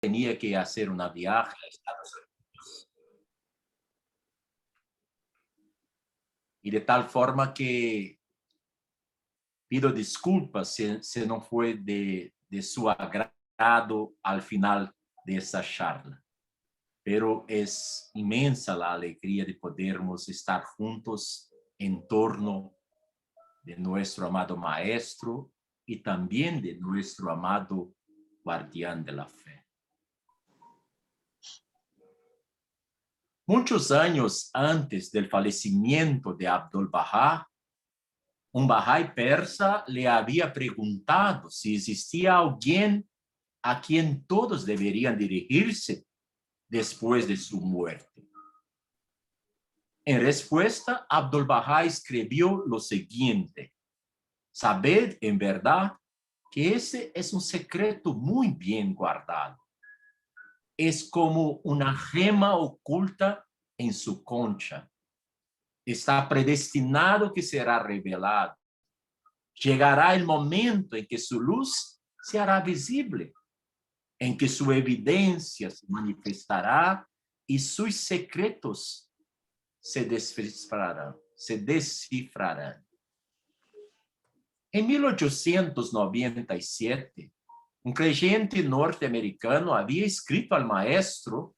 tenía que hacer una viaje a Estados Unidos. Y de tal forma que pido disculpas si no fue de su agrado al final de esa charla. Pero es inmensa la alegría de podermos estar juntos en torno de nuestro amado Maestro y también de nuestro amado guardián de la fe. Muchos años antes del fallecimiento de Abdul-Bahá, un Bahá'í persa le había preguntado si existía alguien a quien todos deberían dirigirse después de su muerte. En respuesta, Abdul-Bahá escribió lo siguiente: sabed en verdad que ese es un secreto muy bien guardado. Es como una gema oculta en su concha. Está predestinado que será revelado. Llegará el momento en que su luz se hará visible, en que su evidencia se manifestará y sus secretos se descifrarán. En 1897, un creyente norteamericano había escrito al maestro,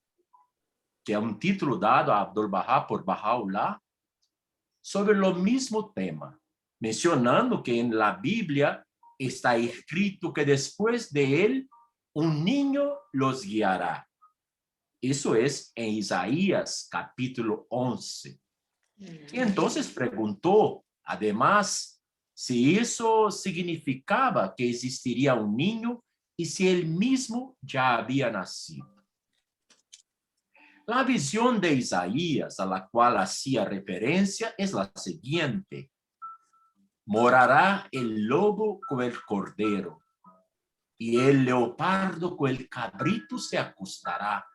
que es un título dado a Abdul-Bahá por Baha'u'lláh, sobre lo mismo tema, mencionando que en la Biblia está escrito que después de él un niño los guiará. Eso es en Isaías capítulo 11. Y entonces preguntó, además, si eso significaba que existiría un niño y si él mismo ya había nacido. La visión de Isaías a la cual hacía referencia es la siguiente: morará el lobo con el cordero, y el leopardo con el cabrito se acostará.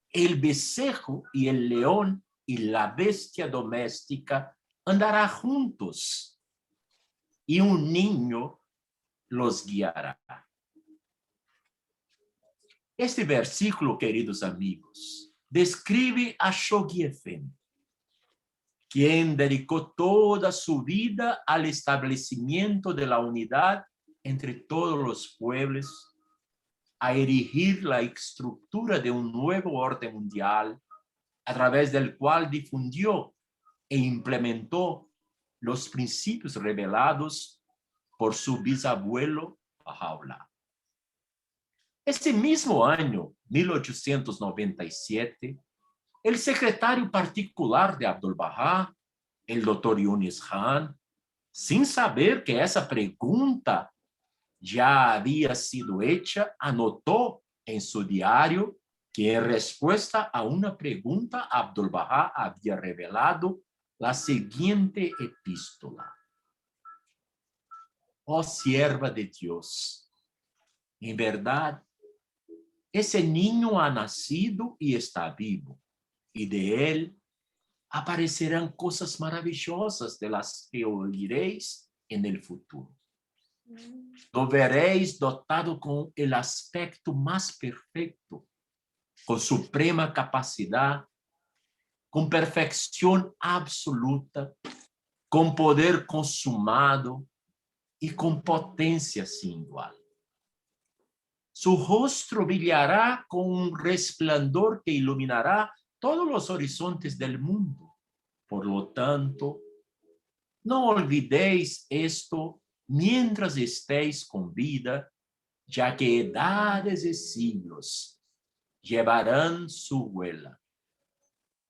El becerro y el león y la bestia doméstica andará juntos, y un niño los guiará. Este versículo, queridos amigos, describe a Shoghi Effendi, quien dedicó toda su vida al establecimiento de la unidad entre todos los pueblos, a erigir la estructura de un nuevo orden mundial, a través del cual difundió e implementó los principios revelados por su bisabuelo Baha'u'lláh. Ese mismo año, 1897, el secretario particular de Abdul-Bahá, el doctor Yunus Khan, sin saber que esa pregunta ya había sido hecha, anotó en su diario que en respuesta a una pregunta, Abdul-Bahá había revelado la siguiente epístola: oh sierva de Dios, en verdad, ese niño ha nacido y está vivo, y de él aparecerán cosas maravillosas de las que oiréis en el futuro. Lo veréis dotado con el aspecto más perfecto, con suprema capacidad, con perfección absoluta, con poder consumado y con potencia sin igual. Su rostro brillará con un resplandor que iluminará todos los horizontes del mundo. Por lo tanto, no olvidéis esto mientras estéis con vida, ya que edades y siglos llevarán su huella.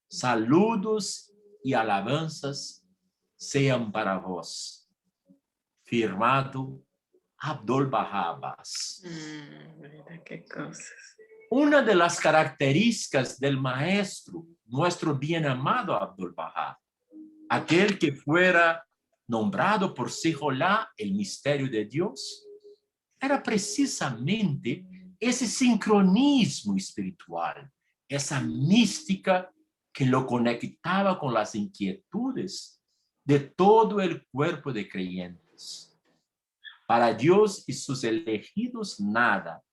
Saludos y alabanzas sean para vos. Firmado Abdul-Bahá Abbas. Mira qué cosas. Una de las características del maestro, nuestro bien amado Abdul-Bahá, aquel que fuera nombrado por Sejolá el misterio de Dios, era precisamente ese sincronismo espiritual, esa mística que lo conectaba con las inquietudes de todo el cuerpo de creyentes. Para Dios y sus elegidos nada,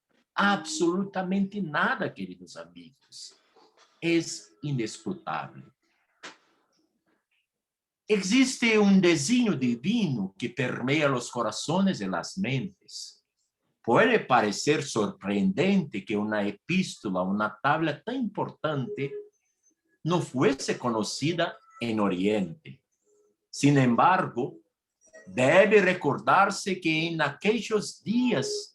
absolutamente nada, queridos amigos. Es inescrutable. Existe un designio divino que permea los corazones y las mentes. Puede parecer sorprendente que una epístola, una tabla tan importante, no fuese conocida en Oriente. Sin embargo, debe recordarse que en aquellos días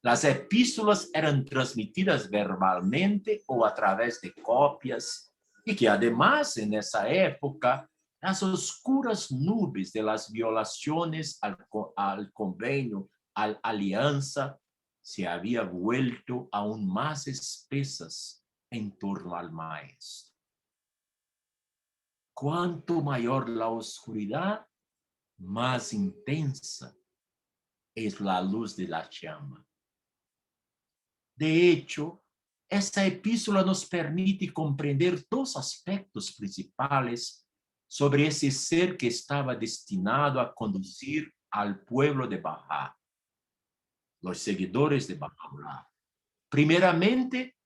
las epístolas eran transmitidas verbalmente o a través de copias y que además en esa época las oscuras nubes de las violaciones al convenio, a la alianza, se había vuelto aún más espesas en torno al maestro. Cuanto mayor la oscuridad, más intensa es la luz de la llama. De hecho, esta epístola nos permite comprender dos aspectos principales sobre ese ser que estaba destinado a conducir al pueblo de Bahá, los seguidores de Baha'u'lláh. Primeramente,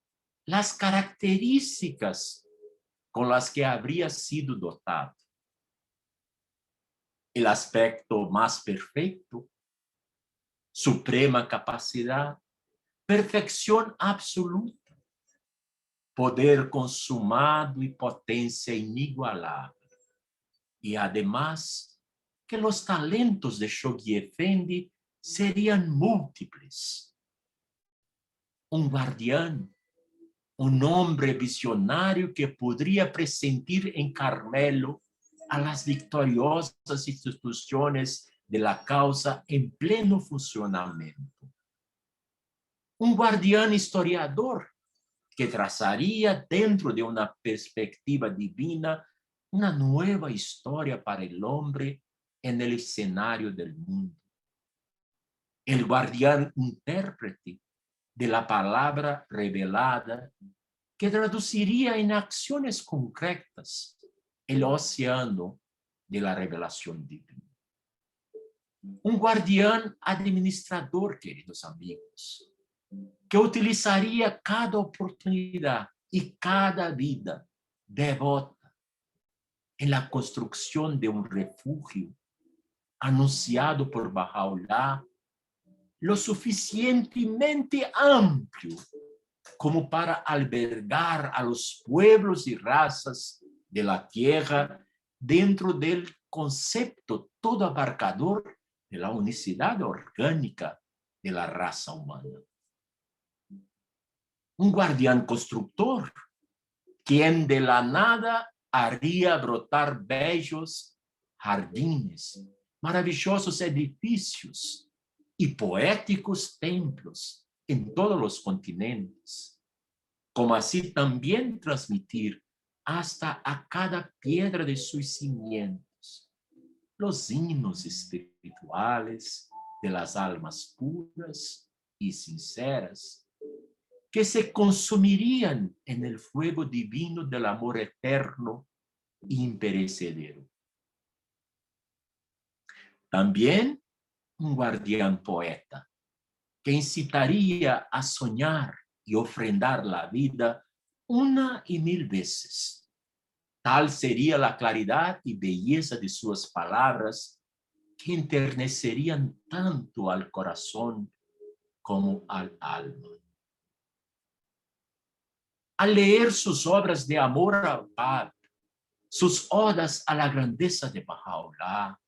las características con las que habría sido dotado. El aspecto más perfecto, suprema capacidad, perfección absoluta, poder consumado y potencia inigualable. Y además, que los talentos de Shoghi Effendi serían múltiples. Un guardián, un hombre visionario que podría presentir en Carmelo a las victoriosas instituciones de la causa en pleno funcionamiento. Un guardián historiador que trazaría dentro de una perspectiva divina una nueva historia para el hombre en el escenario del mundo. El guardián intérprete de la palabra revelada que traduciría en acciones concretas el océano de la revelación divina. Un guardián administrador, queridos amigos, que utilizaría cada oportunidad y cada vida devota en la construcción de un refugio anunciado por Baha'u'lláh, lo suficientemente amplio como para albergar a los pueblos y razas de la tierra dentro del concepto todo abarcador de la unicidad orgánica de la raza humana. Un guardián constructor, quien de la nada haría brotar bellos jardines, maravillosos edificios y poéticos templos en todos los continentes, como así también transmitir hasta a cada piedra de sus cimientos los himnos espirituales de las almas puras y sinceras que se consumirían en el fuego divino del amor eterno e imperecedero. También un guardián poeta que incitaría a soñar y ofrendar la vida una y mil veces. Tal sería la claridad y belleza de sus palabras que enternecerían tanto al corazón como al alma. Al leer sus obras de amor al Bab, sus odas a la grandeza de Baha'u'lláh,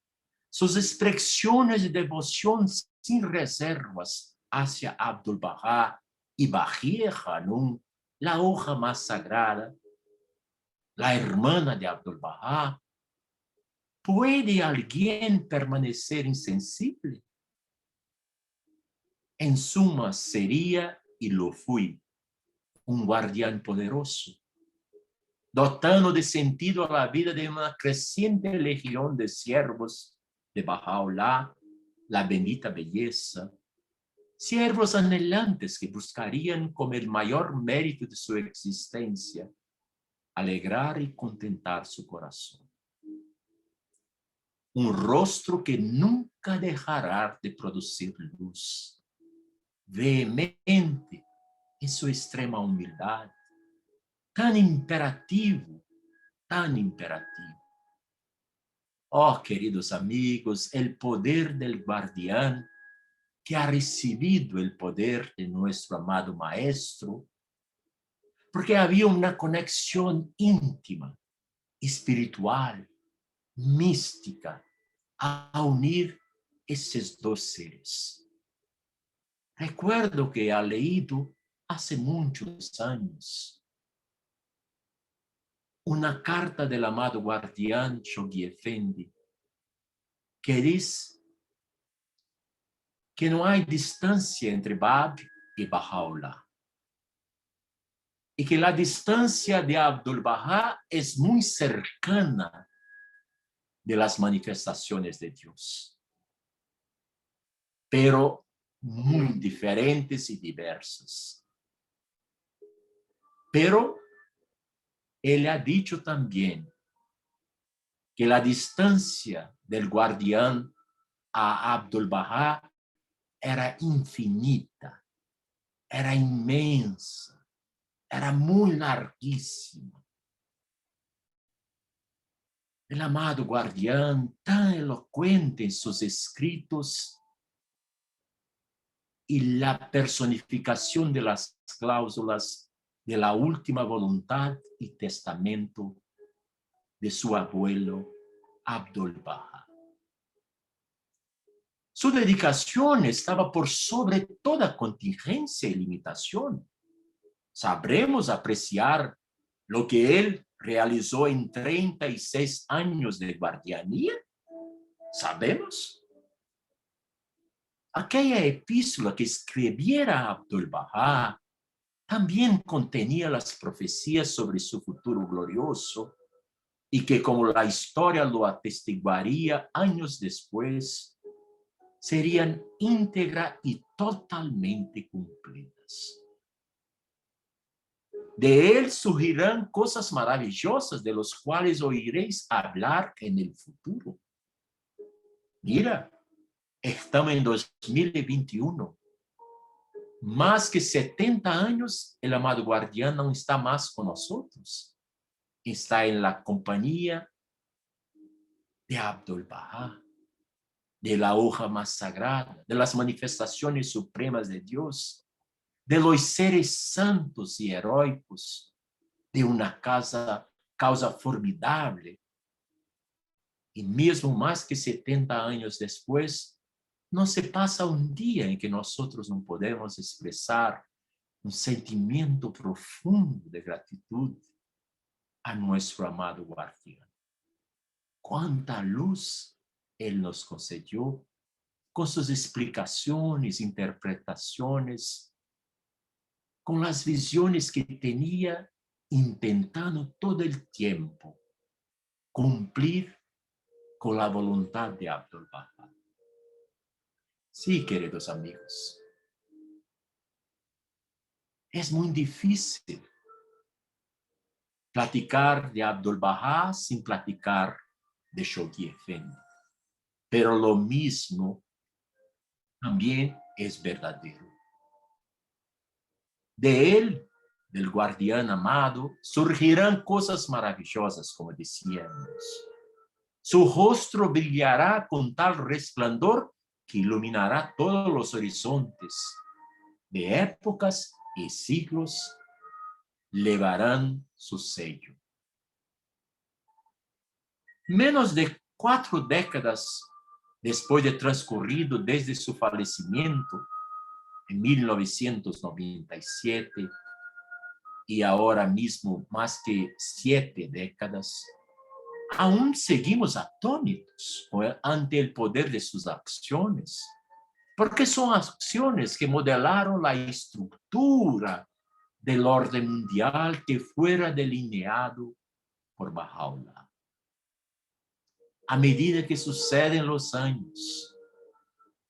sus expresiones de devoción sin reservas hacia Abdul Bahá y Bahía Hanum, la hoja más sagrada, la hermana de Abdul Bahá, ¿puede alguien permanecer insensible? En suma, sería y lo fui un guardián poderoso, dotando de sentido a la vida de una creciente legión de siervos de Baha'u'lláh, la bendita belleza, siervos anhelantes que buscarían como el mayor mérito de su existencia alegrar y contentar su corazón. Un rostro que nunca dejará de producir luz, vehemente en su extrema humildad, tan imperativo, tan imperativo. Oh, queridos amigos, el poder del guardián que ha recibido el poder de nuestro amado Maestro, porque había una conexión íntima, espiritual, mística, a unir esos dos seres. Recuerdo que he leído hace muchos años una carta del amado guardián Shoghi Effendi que dice que no hay distancia entre Bab y Baha'u'llah y que la distancia de Abdu'l-Bahá es muy cercana de las manifestaciones de Dios, pero muy diferentes y diversas. Pero él ha dicho también que la distancia del guardián a Abdu'l-Bahá era infinita, era inmensa, era muy larguísima. El amado guardián, tan elocuente en sus escritos y la personificación de las cláusulas de la última voluntad y testamento de su abuelo Abdu'l-Bahá. Su dedicación estaba por sobre toda contingencia y limitación. Sabremos apreciar lo que él realizó en 36 años de guardianía. ¿Sabemos? Aquella epístola que escribiera Abdu'l-Bahá también contenía las profecías sobre su futuro glorioso y que, como la historia lo atestiguaría años después, serían íntegra y totalmente cumplidas. De él surgirán cosas maravillosas de los cuales oiréis hablar en el futuro. Mira, estamos en 2021. Más que 70 años, el amado guardián no está más con nosotros. Está en la compañía de Abdu'l-Bahá, de la hoja más sagrada, de las manifestaciones supremas de Dios, de los seres santos y heroicos, de una causa formidable. Y mismo más que 70 años después, no se pasa un día en que nosotros no podemos expresar un sentimiento profundo de gratitud a nuestro amado guardián. Cuánta luz él nos concedió con sus explicaciones, interpretaciones, con las visiones que tenía, intentando todo el tiempo cumplir con la voluntad de Abdu'l-Bahá. Sí, queridos amigos, es muy difícil platicar de Abdu'l-Bahá sin platicar de Shoghi Effendi, pero lo mismo también es verdadero. De él, del guardián amado, surgirán cosas maravillosas, como decíamos. Su rostro brillará con tal resplandor que iluminará todos los horizontes de épocas y siglos, llevarán su sello. Menos de 4 décadas después de transcurrido desde su fallecimiento, en 1997, y ahora mismo más que 7 décadas, aún seguimos atónitos ante el poder de sus acciones, porque son acciones que modelaron la estructura del orden mundial que fuera delineado por Baha'u'llah. A medida que suceden los años,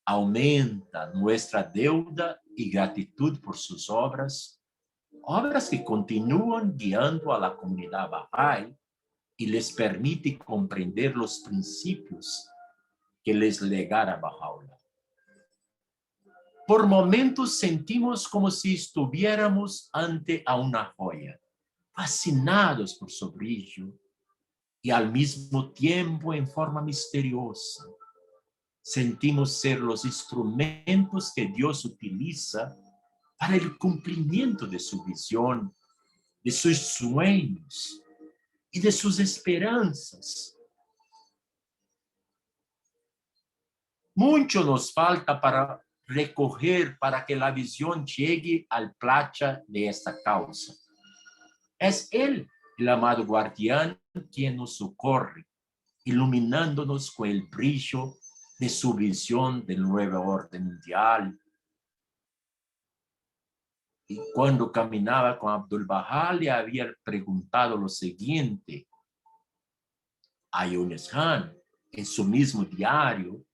aumenta nuestra deuda y gratitud por sus obras que continúan guiando a la comunidad Bahá'í y les permite comprender los principios que les legara Baha'u'llah. Por momentos sentimos como si estuviéramos ante a una joya, fascinados por su brillo y al mismo tiempo en forma misteriosa. Sentimos ser los instrumentos que Dios utiliza para el cumplimiento de su visión, de sus sueños y de sus esperanzas. Mucho nos falta para recoger para que la visión llegue al placa de esta causa. Es Él, el amado guardián, quien nos socorre, iluminándonos con el brillo de su visión del nuevo orden mundial. Y cuando caminaba con Abdu'l-Bahá, le había preguntado lo siguiente a Yunus Khan en su mismo diario: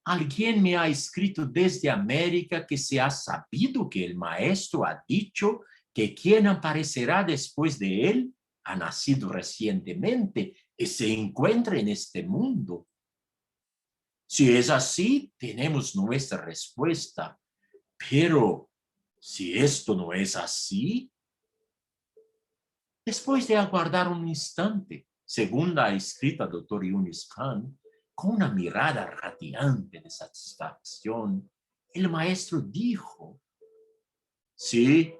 alguien me ha escrito desde América que se ha sabido que el maestro ha dicho que quien aparecerá después de él ha nacido recientemente y se encuentra en este mundo. Si es así, tenemos nuestra respuesta. Pero si esto no es así, después de aguardar un instante, según la escrita Dr. Yunus Khan, con una mirada radiante de satisfacción, el maestro dijo: sí,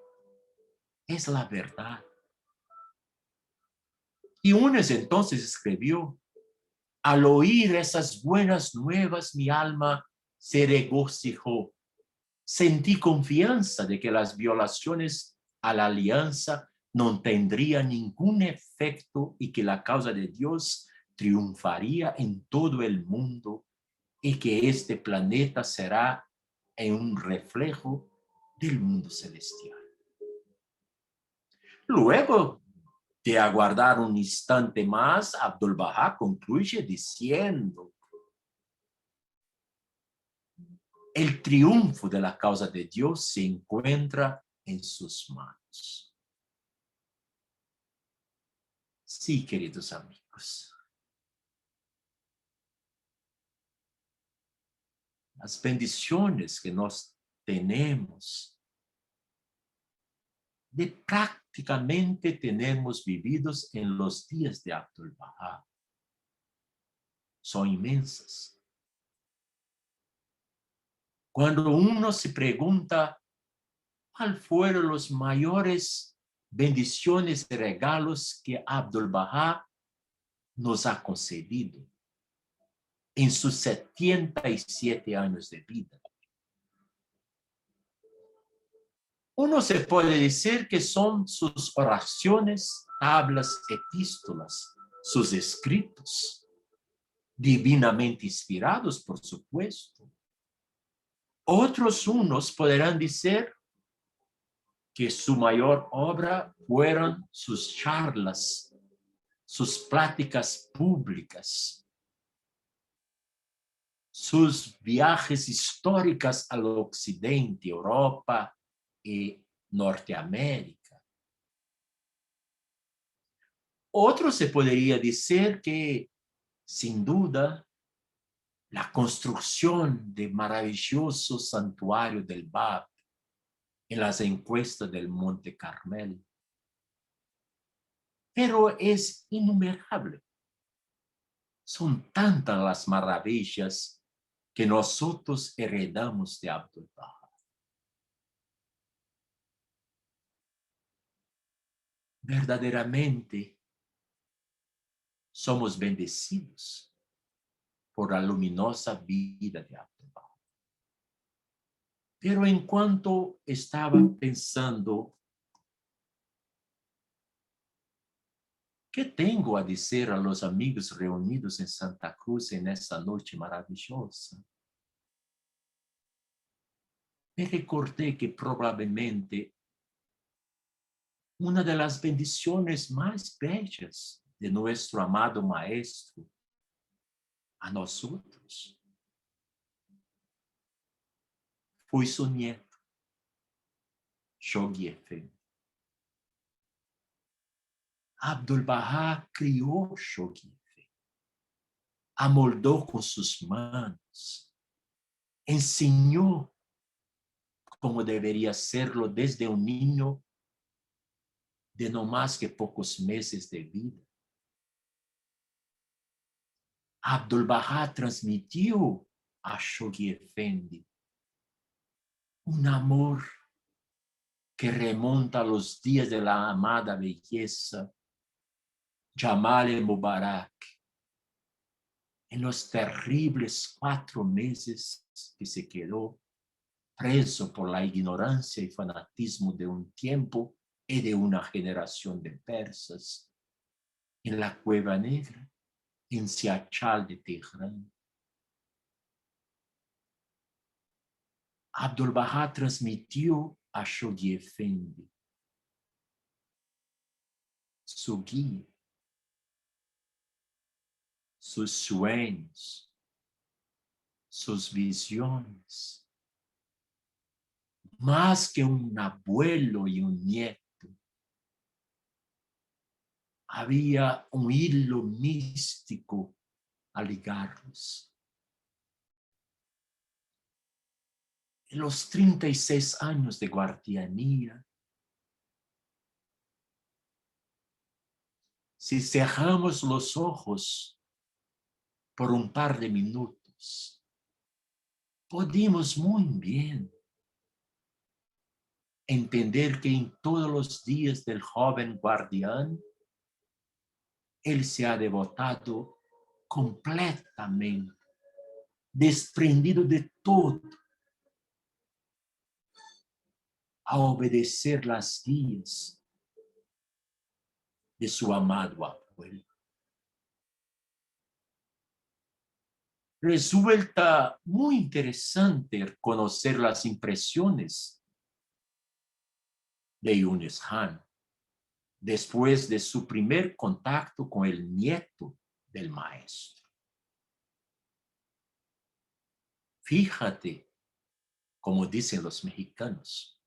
es la verdad. Y Yunus entonces escribió: al oír esas buenas nuevas, mi alma se regocijó. Sentí confianza de que las violaciones a la alianza no tendrían ningún efecto y que la causa de Dios triunfaría en todo el mundo y que este planeta será un reflejo del mundo celestial. Luego de aguardar un instante más, Abdu'l-Bahá concluye diciendo: el triunfo de la causa de Dios se encuentra en sus manos. Sí, queridos amigos. Las bendiciones que nos tenemos de prácticamente tenemos vividos en los días de Abdu'l-Bahá son inmensas. Cuando uno se pregunta cuál fueron los mayores bendiciones y regalos que Abdu'l-Bahá nos ha concedido en sus 77 años de vida, uno se puede decir que son sus oraciones, tablas, epístolas, sus escritos, divinamente inspirados, por supuesto. Otros unos podrán decir que su mayor obra fueron sus charlas, sus pláticas públicas, sus viajes históricos al occidente, Europa y Norteamérica. Otro se podría decir que, sin duda, la construcción del maravilloso santuario del Bab en las encuestas del Monte Carmelo. Pero es innumerable. Son tantas las maravillas que nosotros heredamos de Abdu'l-Bahá. Verdaderamente somos bendecidos por la luminosa vida de Abdu'l-Bahá. Pero en cuanto estaba pensando, ¿qué tengo a decir a los amigos reunidos en Santa Cruz en esta noche maravillosa? Me recordé que probablemente una de las bendiciones más bellas de nuestro amado Maestro a nosotros fue su nieto, Shoghi Effendi. Abdu'l-Bahá crió Shoghi Effendi, amoldó con sus manos, enseñó cómo debería serlo desde un niño de no más que pocos meses de vida. Abdul-Bahá transmitió a Shoghi Effendi un amor que remonta a los días de la amada belleza Jamal Mubarak, en los terribles 4 meses que se quedó preso por la ignorancia y fanatismo de un tiempo y de una generación de persas en la Cueva Negra, en Siachal de Teherán. Abdul-Bahá transmitió a Shoghi Effendi su guía, sus sueños, sus visiones. Más que un abuelo y un nieto, había un hilo místico a ligarlos. En los 36 años de guardianía, si cerramos los ojos por un par de minutos, podemos muy bien entender que en todos los días del joven guardián, él se ha devotado completamente, desprendido de todo, a obedecer las guías de su amado abuelo. Resulta muy interesante conocer las impresiones de Yunus Khan después de su primer contacto con el nieto del maestro. Fíjate, como dicen los mexicanos,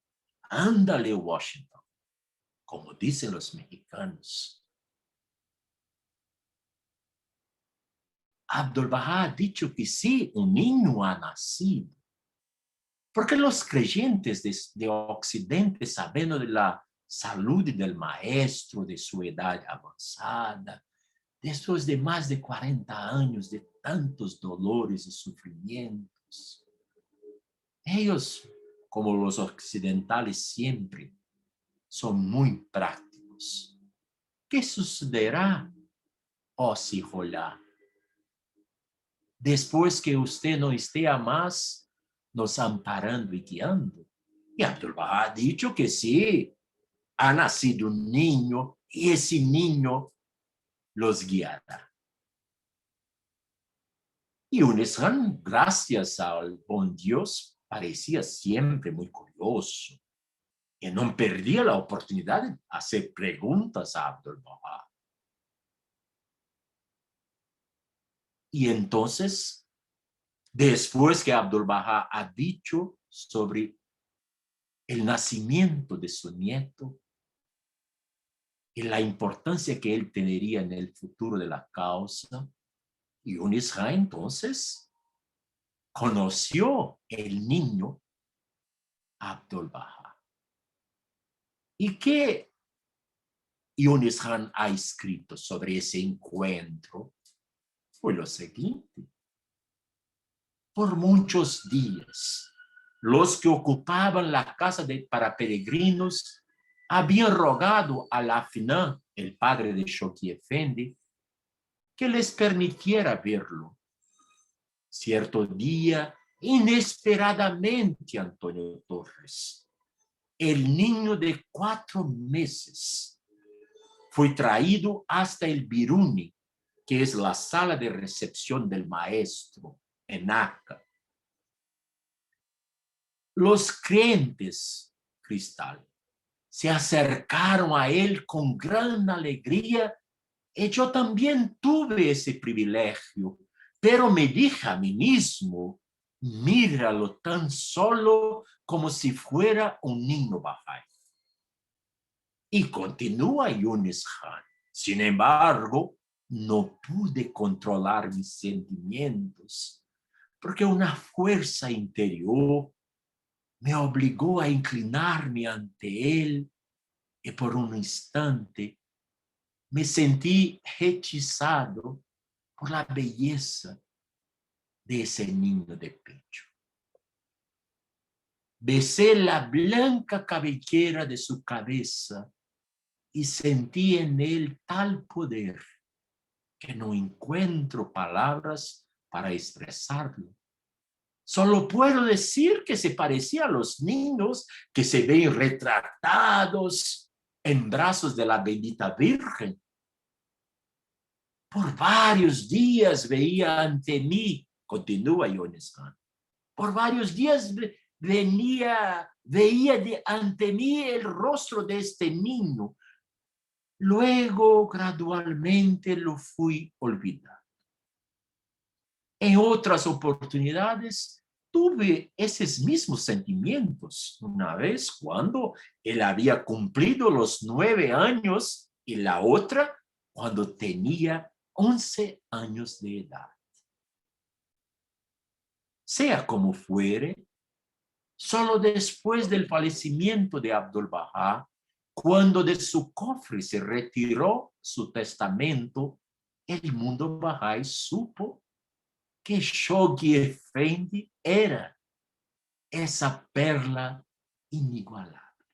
ándale Washington, como dicen los mexicanos. Abdul-Bahá ha dicho que sí, un niño ha nacido. Porque los creyentes de Occidente, sabiendo de la salud del maestro, de su edad avanzada, después de más de 40 años de tantos dolores y sufrimientos, ellos, como los occidentales siempre, son muy prácticos. ¿Qué sucederá, oh Sijolá? Después que usted no esté a más nos amparando y guiando. Y Abdul-Bahá ha dicho que sí, ha nacido un niño y ese niño los guiará. Y Yunus Khan, gracias al buen Dios, parecía siempre muy curioso y no perdía la oportunidad de hacer preguntas a Abdul-Bahá. Y entonces, después que Abdul-Bahá ha dicho sobre el nacimiento de su nieto y la importancia que él tendría en el futuro de la causa, Yunus Khan entonces conoció el niño Abdul-Bahá. ¿Y qué Yunus Khan ha escrito sobre ese encuentro? Fue lo siguiente. Por muchos días, los que ocupaban la casa para peregrinos habían rogado al Afnan, el padre de Shoghi Effendi, que les permitiera verlo. Cierto día, inesperadamente, Antonio Torres, el niño de 4 meses fue traído hasta el Biruni, que es la sala de recepción del maestro en Acá. Los creyentes, Cristal, se acercaron a él con gran alegría y yo también tuve ese privilegio, pero me dije a mí mismo, míralo tan solo como si fuera un niño Bahá'í. Y continúa Yunus Khan. Sin embargo, no pude controlar mis sentimientos, porque una fuerza interior me obligó a inclinarme ante él y por un instante me sentí hechizado por la belleza de ese niño de pecho. Besé la blanca cabellera de su cabeza y sentí en él tal poder que no encuentro palabras para expresarlo. Solo puedo decir que se parecía a los niños que se ven retratados en brazos de la bendita Virgen. Por varios días veía ante mí, continúa Jones Kahn, por varios días veía ante mí el rostro de este niño. Luego, gradualmente, lo fui olvidando. En otras oportunidades, tuve esos mismos sentimientos. Una vez cuando él había cumplido los 9 años y la otra cuando tenía 11 años de edad. Sea como fuere, solo después del fallecimiento de Abdu'l-Bahá, cuando de su cofre se retiró su testamento, el mundo Bahá'í supo que Shoghi Effendi era esa perla inigualable.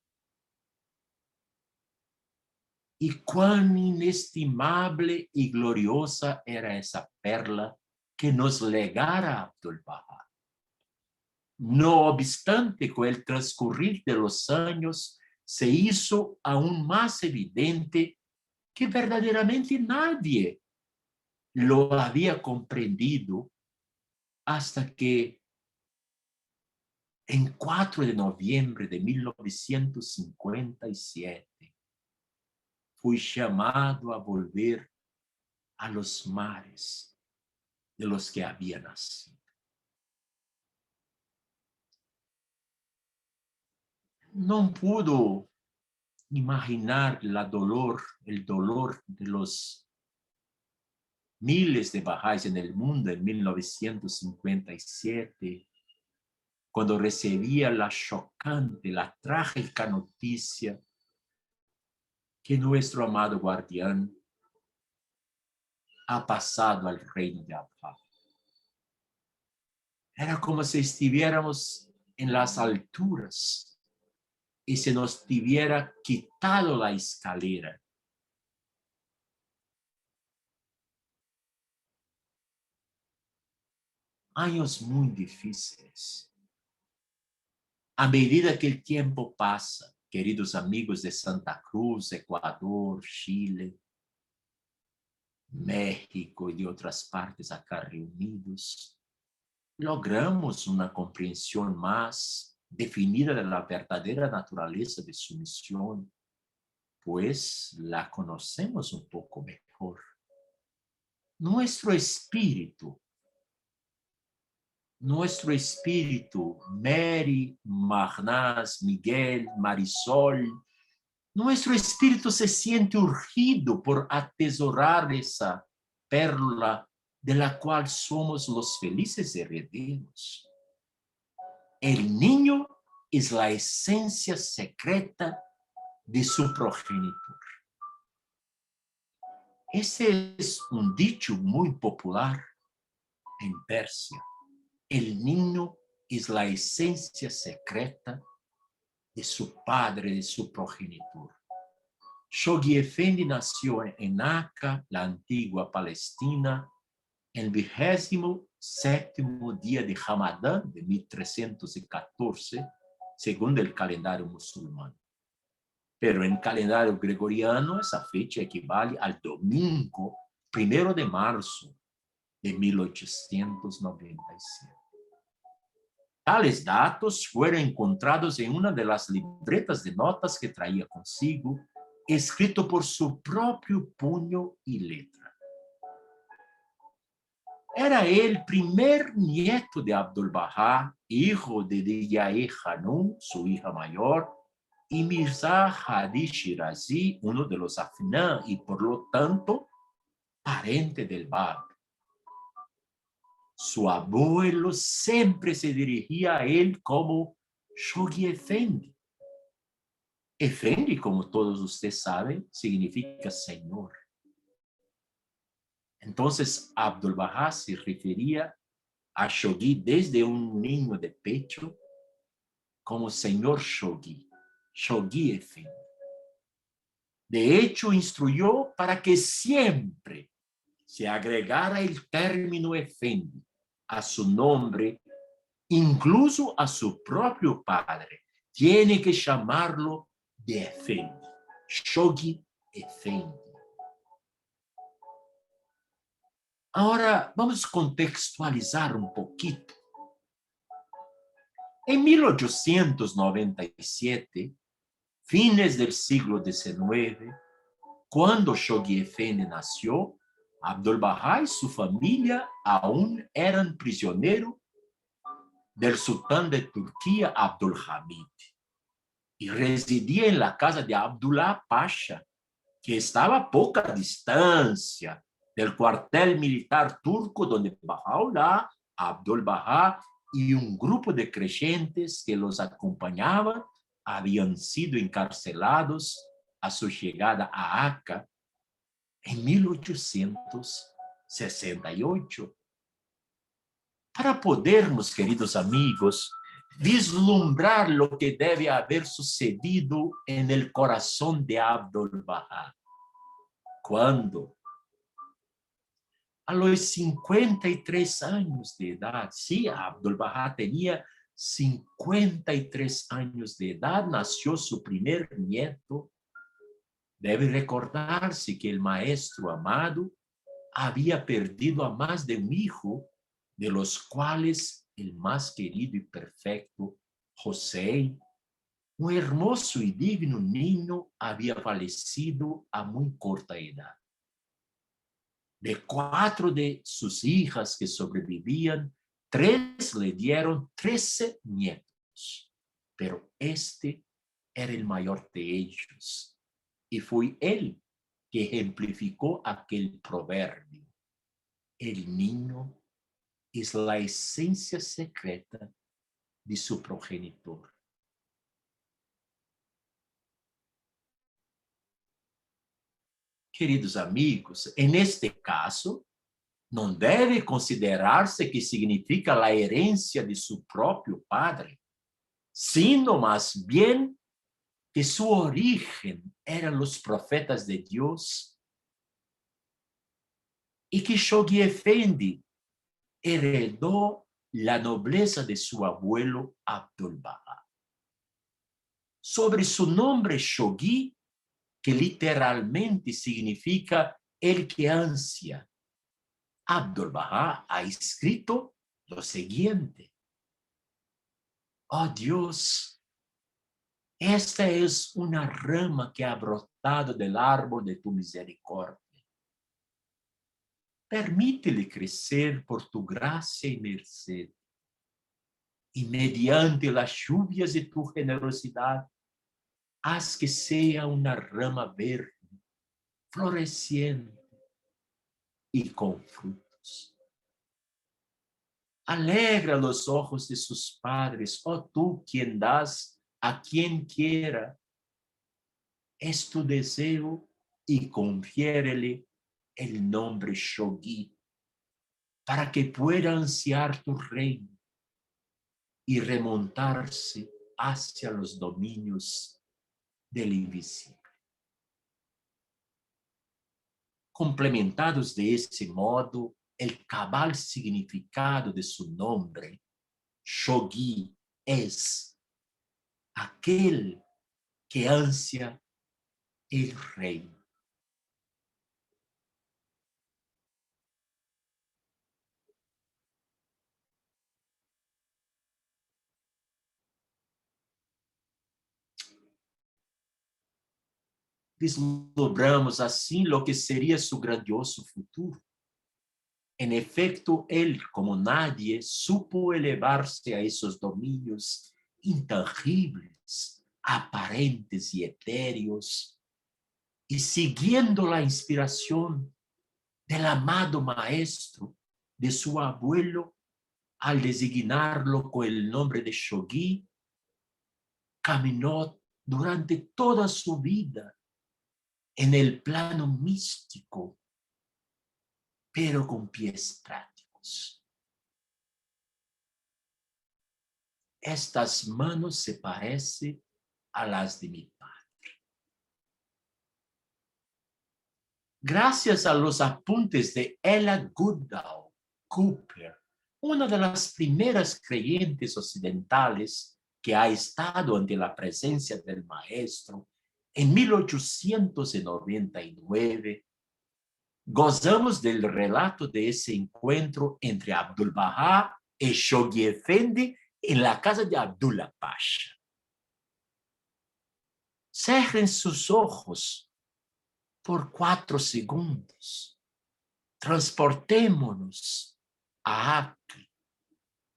Y cuán inestimable y gloriosa era esa perla que nos legara Abdu'l-Bahá. No obstante, con el transcurrir de los años, se hizo aún más evidente que verdaderamente nadie lo había comprendido hasta que en 4 de noviembre de 1957 fui llamado a volver a los mares de los que había nacido. No pudo imaginar el dolor de los miles de bahá'ís en el mundo en 1957, cuando recibía la chocante, la trágica noticia que nuestro amado guardián ha pasado al reino de Abha. Era como si estuviéramos en las alturas y se nos hubiera quitado la escalera. Años muy difíciles. A medida que el tiempo pasa, queridos amigos de Santa Cruz, Ecuador, Chile, México y de otras partes acá reunidos, logramos una comprensión más definida de la verdadera naturaleza de su misión, pues la conocemos un poco mejor. Nuestro espíritu, Mary, Mahnaz, Miguel, Marisol, nuestro espíritu se siente urgido por atesorar esa perla de la cual somos los felices herederos. El niño es la esencia secreta de su progenitor. Ese es un dicho muy popular en Persia. El niño es la esencia secreta de su padre, de su progenitor. Shoghi Effendi nació en Acre, la antigua Palestina, el 27º día de Ramadán de 1314, según el calendario musulmán. Pero en calendario gregoriano esa fecha equivale al domingo 1 de marzo de 1897. Tales datos fueron encontrados en una de las libretas de notas que traía consigo, escrito por su propio puño y letra. Era el primer nieto de Abdu'l-Bahá, hijo de Diyaye Hanum, su hija mayor, y Mirza Hadi Shirazi, uno de los Afnan y por lo tanto pariente del Bab. su abuelo siempre se dirigía a él como Shoghi Effendi. Effendi, como todos ustedes saben, significa Señor. Entonces, Abdu'l-Bahá se refería a Shoghi desde un niño de pecho como Señor Shoghi, Shoghi Effendi. De hecho, instruyó para que siempre se agregara el término Effendi a su nombre, incluso a su propio padre. Tiene que llamarlo de Effendi, Shoghi Effendi. Ahora vamos a contextualizar un poquito. En 1897, fines del siglo XIX, cuando Shoghi Effendi nació, Abdu'l-Bahá y su familia aún eran prisioneros del sultán de Turquía, Abdulhamid, y residía en la casa de Abdullah Pasha, que estaba a poca distancia del cuartel militar turco donde Baha'u'llah, Abdu'l-Bahá y un grupo de creyentes que los acompañaban habían sido encarcelados a su llegada a Acá en 1868. Para podermos, queridos amigos, vislumbrar lo que debe haber sucedido en el corazón de Abdu'l-Bahá, cuando a los 53 años de edad, sí, Abdu'l-Bahá tenía 53 años de edad, nació su primer nieto. Debe recordarse que el maestro amado había perdido a más de un hijo, de los cuales el más querido y perfecto, José, un hermoso y digno niño, había fallecido a muy corta edad. De 4 de sus hijas que sobrevivían, 3 le dieron 13 nietos, pero este era el mayor de ellos, y fue él que ejemplificó aquel proverbio: el niño es la esencia secreta de su progenitor. Queridos amigos, en este caso, no debe considerarse que significa la herencia de su propio padre, sino más bien que su origen eran los profetas de Dios y que Shoghi Effendi heredó la nobleza de su abuelo Abdu'l-Bahá. Sobre su nombre Shoghi, que literalmente significa el que ansia, Abdu'l-Bahá ha escrito lo siguiente: oh Dios, esta es una rama que ha brotado del árbol de tu misericordia. Permítele crecer por tu gracia y merced, y mediante las lluvias de tu generosidad, haz que sea una rama verde, floreciente y con frutos. Alegra los ojos de sus padres, oh tú quien das a quien quiera. Es tu deseo y confiérele el nombre Shoghi, para que pueda ansiar tu reino y remontarse hacia los dominios del invisible. Complementados de ese modo, el cabal significado de su nombre, Shoghi, es aquel que ansia el reino. Vislumbramos así lo que sería su grandioso futuro. En efecto, él, como nadie, supo elevarse a esos dominios intangibles, aparentes y etéreos, y siguiendo la inspiración del amado maestro, de su abuelo al designarlo con el nombre de Shoghi, caminó durante toda su vida en el plano místico, pero con pies prácticos. Estas manos se parecen a las de mi padre. Gracias a los apuntes de Ella Goodall Cooper, una de las primeras creyentes occidentales que ha estado ante la presencia del maestro en 1899, gozamos del relato de ese encuentro entre Abdu'l-Bahá y Shoghi Effendi en la casa de Abdullah Pasha. Cierren sus ojos por 4 segundos. Transportémonos a Acre.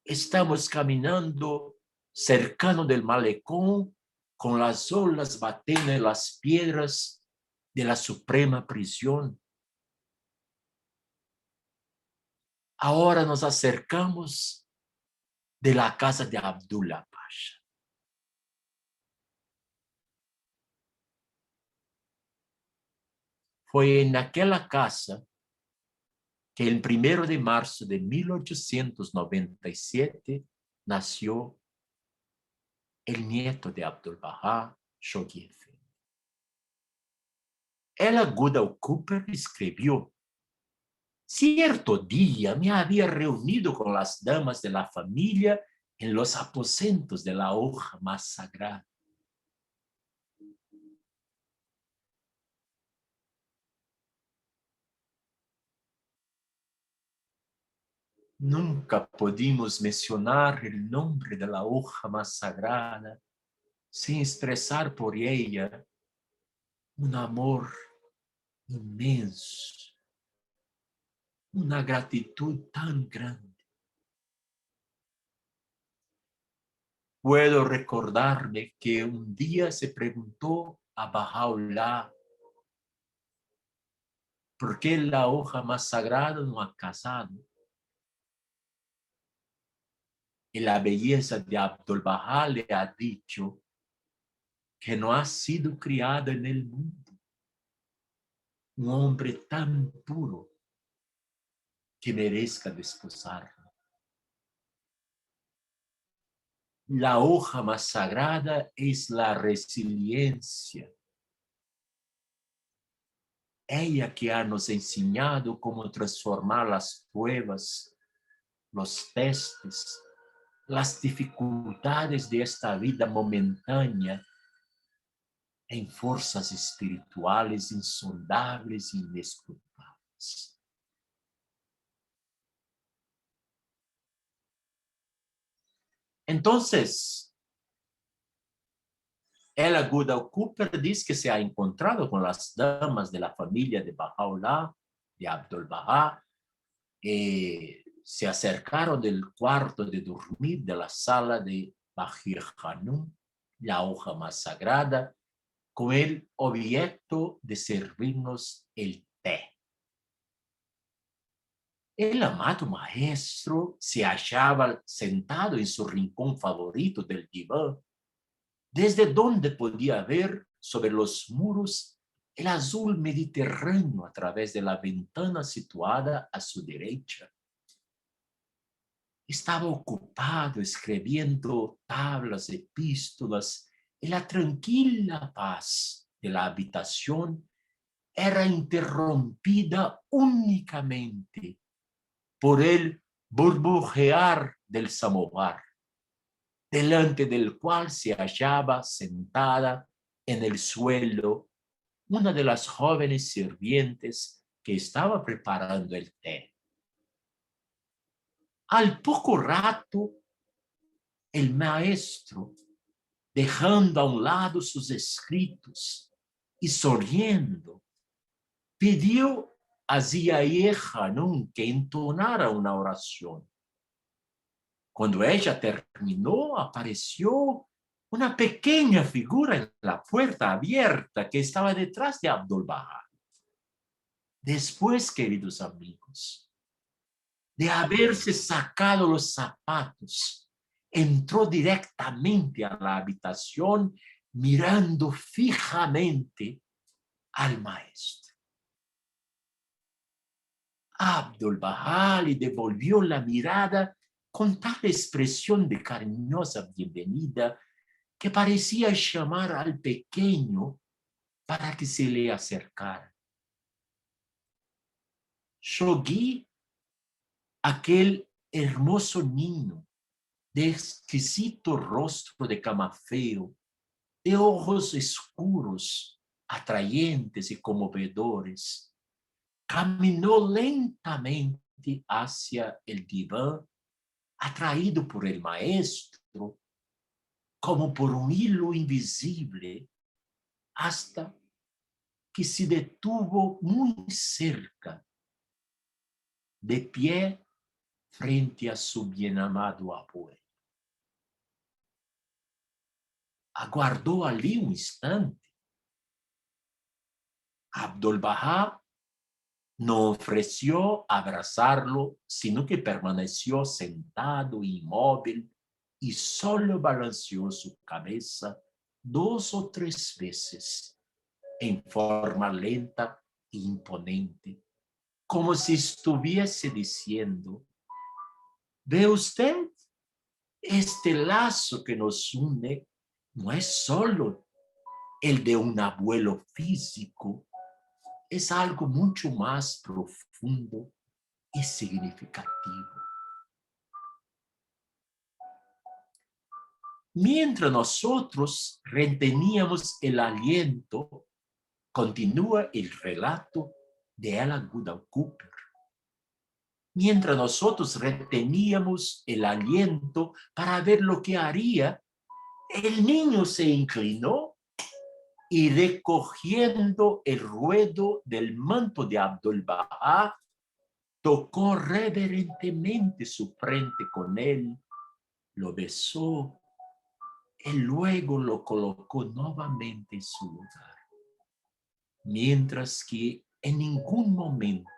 Estamos caminando cercano del malecón con las olas batiendo en las piedras de la suprema prisión. Ahora nos acercamos de la casa de Abdullah Pasha. Fue en aquella casa que el 1 de marzo de 1897 nació el nieto de Abdu'l-Bahá, Shoghi Effendi. Ella Goodall Cooper escribió: cierto día me había reunido con las damas de la familia en los aposentos de la hoja más sagrada. Nunca pudimos mencionar el nombre de la hoja más sagrada sin expresar por ella un amor inmenso, una gratitud tan grande. Puedo recordarme que un día se preguntó a Baha'u'lláh por qué la hoja más sagrada no ha casado. Y la belleza de Abdu'l-Bahá le ha dicho que no ha sido criada en el mundo un hombre tan puro que merezca desposarla. La hoja más sagrada es la resiliencia. Ella que nos ha enseñado cómo transformar las pruebas, los testes, las dificultades de esta vida momentánea en fuerzas espirituales insondables e inescrutables. Entonces, Ella Goodall Cooper dice que se ha encontrado con las damas de la familia de Baha'u'lláh, de Abdu'l-Bahá, se acercaron del cuarto de dormir de la sala de Bahir Hanum, la hoja más sagrada, con el objeto de servirnos el té. El amado maestro se hallaba sentado en su rincón favorito del diván, desde donde podía ver sobre los muros el azul mediterráneo a través de la ventana situada a su derecha. Estaba ocupado escribiendo tablas, epístolas, y la tranquila paz de la habitación era interrumpida únicamente por el burbujear del samovar, delante del cual se hallaba sentada en el suelo una de las jóvenes sirvientes que estaba preparando el té. Al poco rato, el maestro, dejando a un lado sus escritos y sonriendo, pidió a Ziaye Hanum que entonara una oración. Cuando ella terminó, apareció una pequeña figura en la puerta abierta que estaba detrás de Abdu'l-Bahá. Después, queridos amigos, de haberse sacado los zapatos, entró directamente a la habitación mirando fijamente al maestro. Abdul-Bahá le devolvió la mirada con tal expresión de cariñosa bienvenida que parecía llamar al pequeño para que se le acercara. Shoghi, aquel hermoso niño de exquisito rostro de camafeo, de ojos oscuros, atrayentes y conmovedores, caminó lentamente hacia el diván, atraído por el maestro, como por un hilo invisible, hasta que se detuvo muy cerca, de pie frente a su bienamado abuelo. Aguardó allí un instante. Abdul-Bahá no ofreció abrazarlo, sino que permaneció sentado inmóvil y solo balanceó su cabeza 2 o 3 veces en forma lenta e imponente, como si estuviese diciendo: ¿ve usted? Este lazo que nos une no es solo el de un abuelo físico, es algo mucho más profundo y significativo. Mientras nosotros reteníamos el aliento, continúa el relato de Ella Goodall Cooper. Mientras nosotros reteníamos el aliento para ver lo que haría, el niño se inclinó y, recogiendo el ruedo del manto de Abdul-Bahá, tocó reverentemente su frente con él, lo besó y luego lo colocó nuevamente en su lugar, mientras que en ningún momento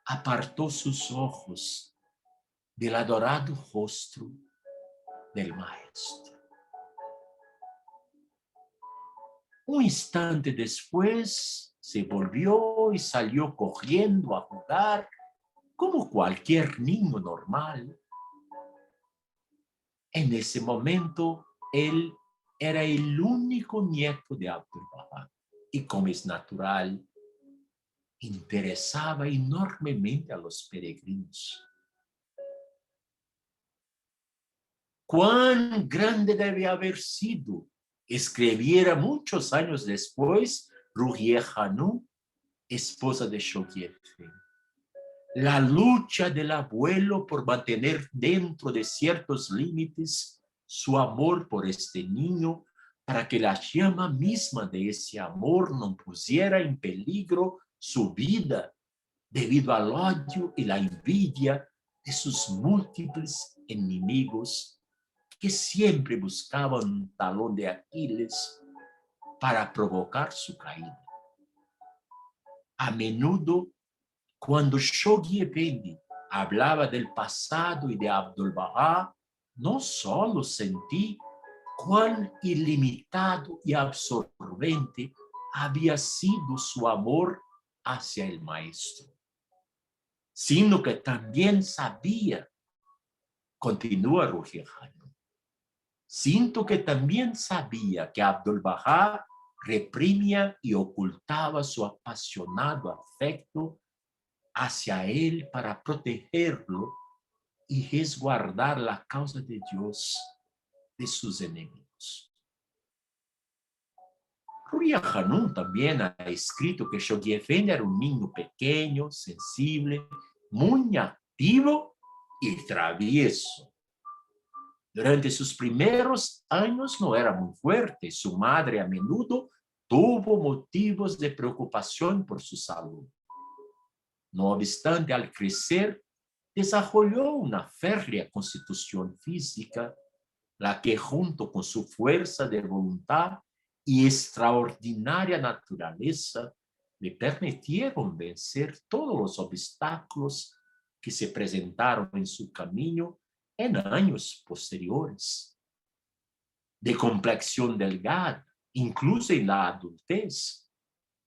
apartó sus ojos del adorado rostro del maestro. Un instante después se volvió y salió corriendo a jugar como cualquier niño normal. En ese momento, él era el único nieto de Abdul-Bahá y, como es natural, interesaba enormemente a los peregrinos. Cuán grande debe haber sido, escribiera muchos años después Ruhiye Hanum, esposa de Shoghi Effendi. La lucha del abuelo por mantener dentro de ciertos límites su amor por este niño, para que la llama misma de ese amor no pusiera en peligro su vida debido al odio y la envidia de sus múltiples enemigos, que siempre buscaban un talón de Aquiles para provocar su caída. A menudo, cuando Shoghi Effendi hablaba del pasado y de Abdul-Bahá, no solo sentí cuán ilimitado y absorbente había sido su amor hacia el maestro, sino que también sabía, continúa Ruhiye Hanum, siento que también sabía que Abdul-Bahá reprimía y ocultaba su apasionado afecto hacia él para protegerlo y resguardar la causa de Dios de sus enemigos. Ruhiye Hanum también ha escrito que Shoghi Effendi era un niño pequeño, sensible, muy activo y travieso. Durante sus primeros años no era muy fuerte. Su madre a menudo tuvo motivos de preocupación por su salud. No obstante, al crecer, desarrolló una férrea constitución física, la que junto con su fuerza de voluntad y extraordinaria naturaleza le permitieron vencer todos los obstáculos que se presentaron en su camino en años posteriores. De complexión delgada, incluso en la adultez,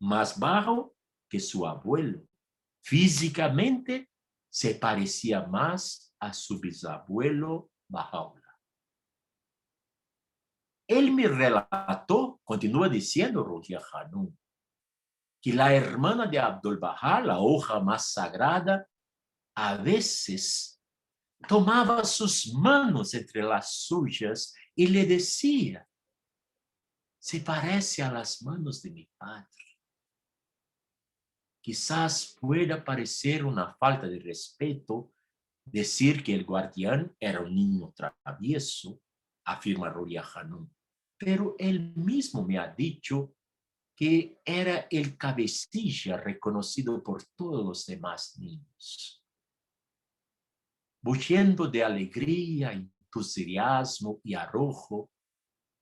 más bajo que su abuelo. Físicamente se parecía más a su bisabuelo Baha'u'llah. Él me relató, continúa diciendo Rodia Hanum, que la hermana de Abdul-Bahá, la hoja más sagrada, a veces tomaba sus manos entre las suyas y le decía, se parece a las manos de mi padre. Quizás pueda parecer una falta de respeto decir que el guardián era un niño travieso, afirma Rodia Hanum, pero él mismo me ha dicho que era el cabecilla reconocido por todos los demás niños. Bulliendo de alegría, entusiasmo y arrojo,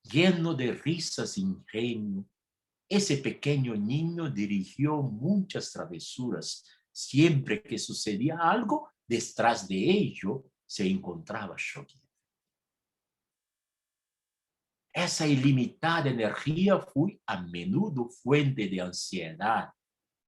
lleno de risas e ingenio, ese pequeño niño dirigió muchas travesuras. Siempre que sucedía algo, detrás de ello se encontraba Shoghi. Esa ilimitada energía fue a menudo fuente de ansiedad,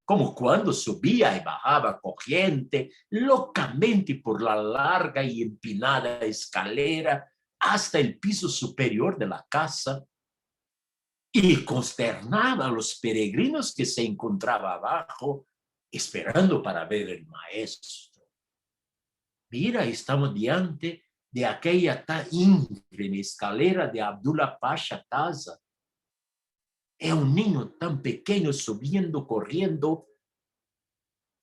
como cuando subía y bajaba corriente locamente por la larga y empinada escalera hasta el piso superior de la casa y consternaba a los peregrinos que se encontraban abajo esperando para ver el maestro. Mira, estamos diante de aquella tan íngreme escalera de Abdullah Pasha Taza. Es un niño tan pequeño subiendo, corriendo,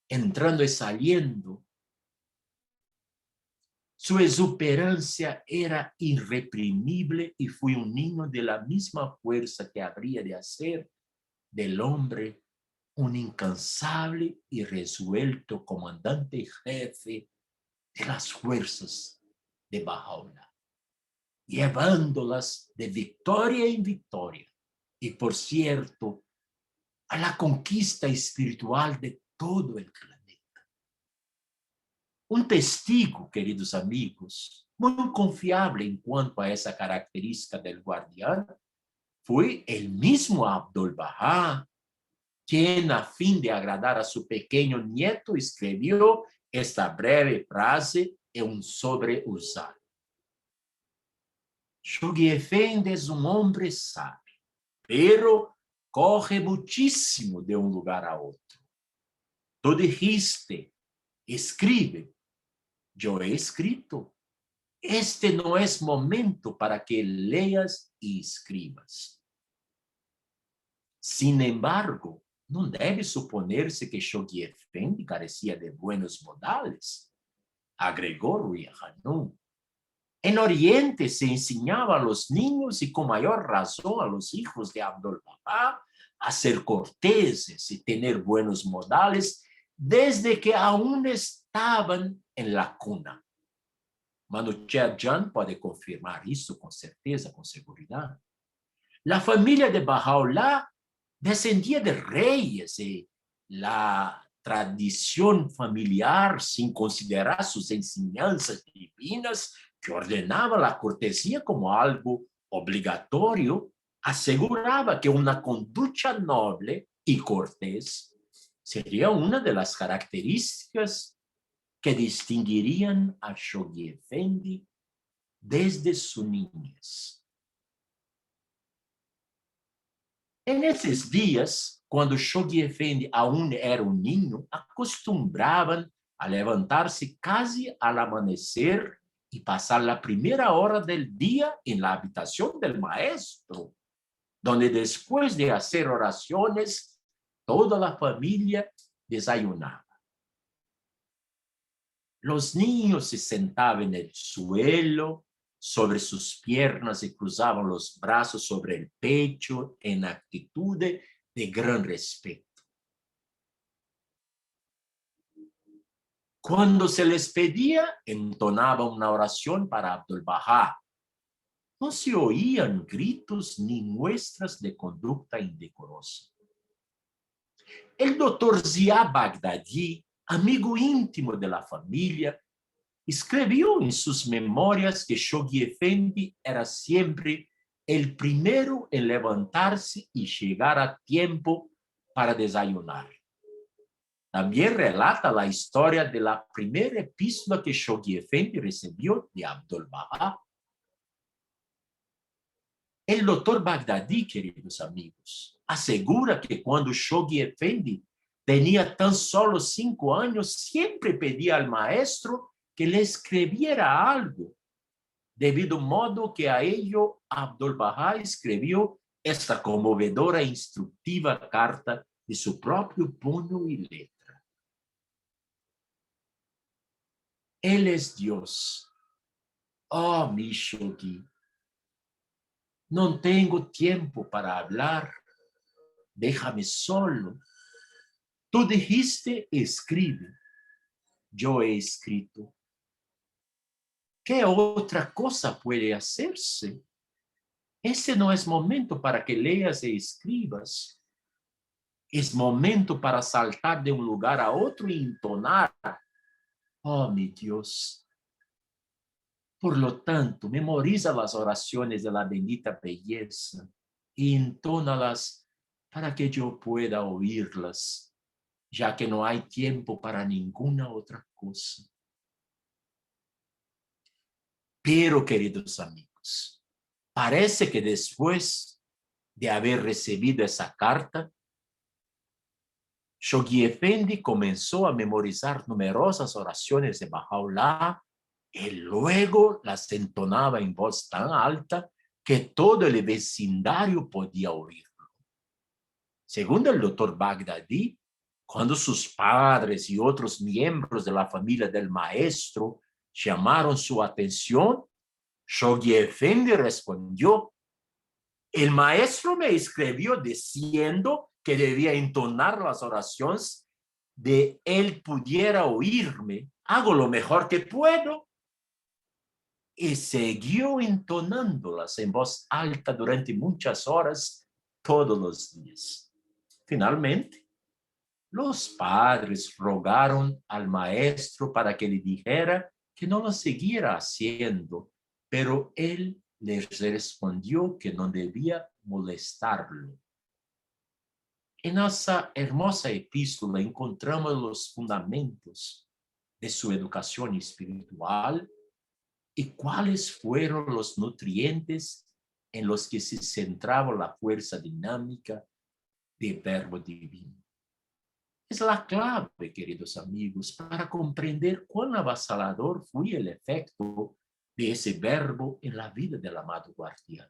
entrando y saliendo. Su exuberancia era irreprimible y fue un niño de la misma fuerza que habría de hacer del hombre un incansable y resuelto comandante jefe de las fuerzas de Baha'u'llah, llevándolas de victoria en victoria y, por cierto, a la conquista espiritual de todo el planeta. Un testigo, queridos amigos, muy confiable en cuanto a esa característica del guardián, fue el mismo Abdul-Bahá, quien a fin de agradar a su pequeño nieto escribió esta breve frase en un sobre usado. Shoghi Effendi es un hombre sabio, pero corre muchísimo de un lugar a otro. Tú dijiste, escribe. Yo he escrito. Este no es momento para que leas y escribas. Sin embargo, no debe suponerse que Shoghi Effendi carecía de buenos modales, agregó Rodia Hanum. En Oriente se enseñaba a los niños y con mayor razón a los hijos de Abdul-Bahá a ser corteses y tener buenos modales desde que aún estaban en la cuna. Manucher Jan puede confirmar eso con certeza, con seguridad. La familia de Baha'u'llah descendía de reyes y la tradición familiar, sin considerar sus enseñanzas divinas, que ordenaba la cortesía como algo obligatorio, aseguraba que una conducta noble y cortés sería una de las características que distinguirían a Shoghi Effendi desde su niñez. En esos días, cuando Shoghi Effendi aún era un niño, acostumbraban a levantarse casi al amanecer y pasar la primera hora del día en la habitación del maestro, donde después de hacer oraciones, toda la familia desayunaba. Los niños se sentaban en el suelo, sobre sus piernas y cruzaban los brazos sobre el pecho en actitud de gran respeto. Cuando se les pedía, entonaban una oración para Abdul-Bahá. No se oían gritos ni muestras de conducta indecorosa. El doctor Zia Baghdadi, amigo íntimo de la familia, escribió en sus memorias que Shoghi Effendi era siempre el primero en levantarse y llegar a tiempo para desayunar. También relata la historia de la primera epístola que Shoghi Effendi recibió de Abdul-Baha. El doctor Baghdadi, queridos amigos, asegura que cuando Shoghi Effendi tenía tan solo 5 años, siempre pedía al maestro que le escribiera algo. Debido modo que a ello, Abdul-Baha escribió esta conmovedora e instructiva carta de su propio puño y letra. Él es Dios. Oh, mi Shoghi, no tengo tiempo para hablar. Déjame solo. Tú dijiste, escribe. Yo he escrito. ¿Qué otra cosa puede hacerse? Este no es momento para que leas e escribas. Es momento para saltar de un lugar a otro y entonar. Oh, mi Dios. Por lo tanto, memoriza las oraciones de la bendita belleza y entónalas para que yo pueda oírlas, ya que no hay tiempo para ninguna otra cosa. Pero, queridos amigos, parece que después de haber recibido esa carta, Shoghi Effendi comenzó a memorizar numerosas oraciones de Baha'u'lláh y luego las entonaba en voz tan alta que todo el vecindario podía oírlo. Según el doctor Baghdadi, cuando sus padres y otros miembros de la familia del maestro llamaron su atención, Shoghi Effendi respondió: el maestro me escribió diciendo que debía entonar las oraciones de él pudiera oírme. Hago lo mejor que puedo. Y siguió entonándolas en voz alta durante muchas horas, todos los días. Finalmente, los padres rogaron al maestro para que le dijera que no lo siguiera haciendo, pero él les respondió que no debía molestarlo. En esa hermosa epístola encontramos los fundamentos de su educación espiritual y cuáles fueron los nutrientes en los que se centraba la fuerza dinámica del verbo divino. Es la clave, queridos amigos, para comprender cuán avasallador fue el efecto de ese verbo en la vida del amado guardián.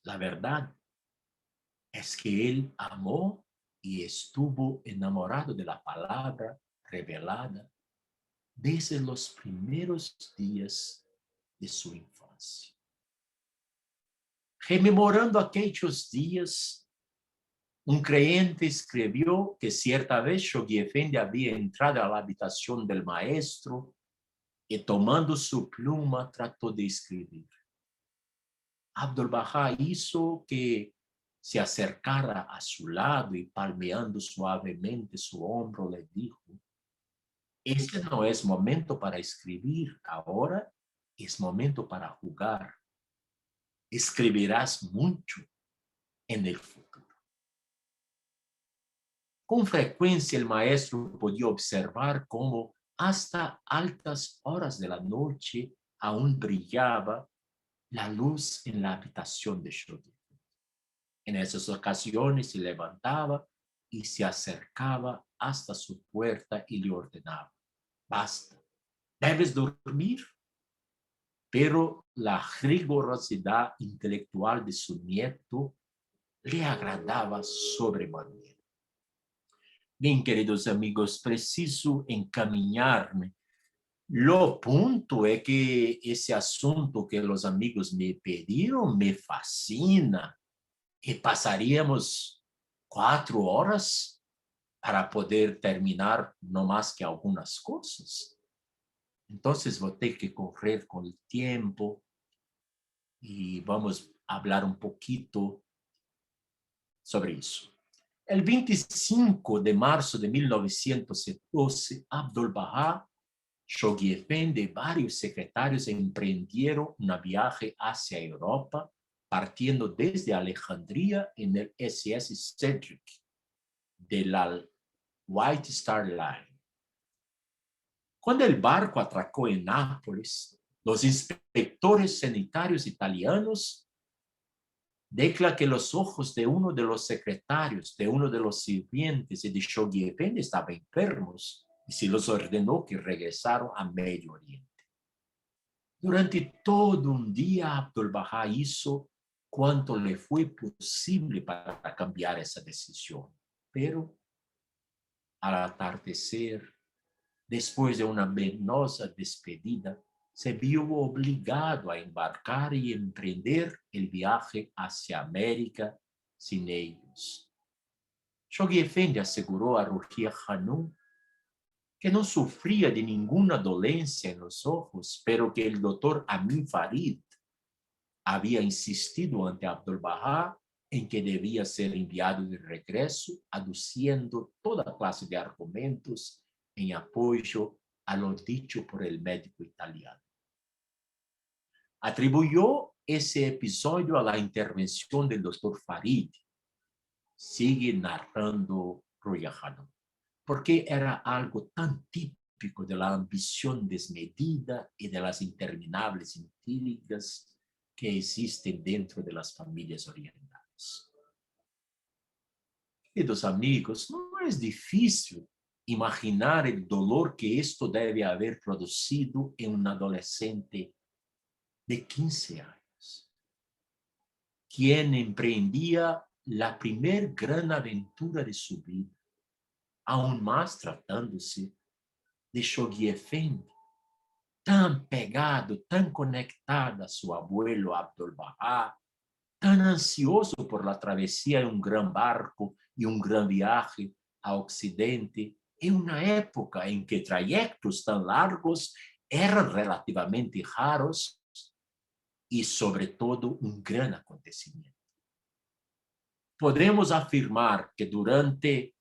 La verdad es que él amó y estuvo enamorado de la palabra revelada desde los primeros días de su infancia. Rememorando aquellos días, un creyente escribió que cierta vez Shoghi Effendi había entrado a la habitación del maestro y tomando su pluma trató de escribir. Abdul-Baha hizo que se acercara a su lado y palmeando suavemente su hombro le dijo: este no es momento para escribir ahora, es momento para jugar. Escribirás mucho en el futuro. Con frecuencia el maestro podía observar cómo hasta altas horas de la noche aún brillaba la luz en la habitación de Shoghi. En esas ocasiones se levantaba y se acercaba hasta su puerta y le ordenaba: basta, debes dormir. Pero la rigurosidad intelectual de su nieto le agradaba sobremanera. Bien, queridos amigos, preciso encaminarme. Lo punto es que ese asunto que los amigos me pidieron me fascina y pasaríamos 4 horas para poder terminar no más que algunas cosas. Entonces voy a tener que correr con el tiempo y vamos a hablar un poquito sobre eso. El 25 de marzo de 1912, Abdul-Bahá, Shoghi Effendi y varios secretarios emprendieron un viaje hacia Europa, partiendo desde Alejandría en el SS Cedric de la White Star Line. Cuando el barco atracó en Nápoles, los inspectores sanitarios italianos declara que los ojos de uno de los secretarios, de uno de los sirvientes y de Shoghi Effendi estaban enfermos y se los ordenó que regresaran a Medio Oriente. Durante todo un día, Abdul-Bahá hizo cuanto le fue posible para cambiar esa decisión, pero al atardecer, después de una penosa despedida, se vio obligado a embarcar y emprender el viaje hacia América sin ellos. Shoghi Effendi aseguró a Ruqyah Hanum que no sufría de ninguna dolencia en los ojos, pero que el doctor Amin Farid había insistido ante Abdul-Bahá en que debía ser enviado de regreso, aduciendo toda clase de argumentos en apoyo a lo dicho por el médico italiano. Atribuyó ese episodio a la intervención del doctor Farid. Sigue narrando Ruqyah Hanum, porque era algo tan típico de la ambición desmedida y de las interminables intrigas que existen dentro de las familias orientales. Queridos amigos, no es difícil imaginar el dolor que esto debe haber producido en un adolescente de 15 años, quien emprendía la primer gran aventura de su vida, aún más tratándose de Shoghi Effendi, tan pegado, tan conectado a su abuelo Abdul-Bahá, tan ansioso por la travesía en un gran barco y un gran viaje a Occidente, en una época en que trayectos tan largos eran relativamente raros y sobre todo un gran acontecimiento. Podemos afirmar que durante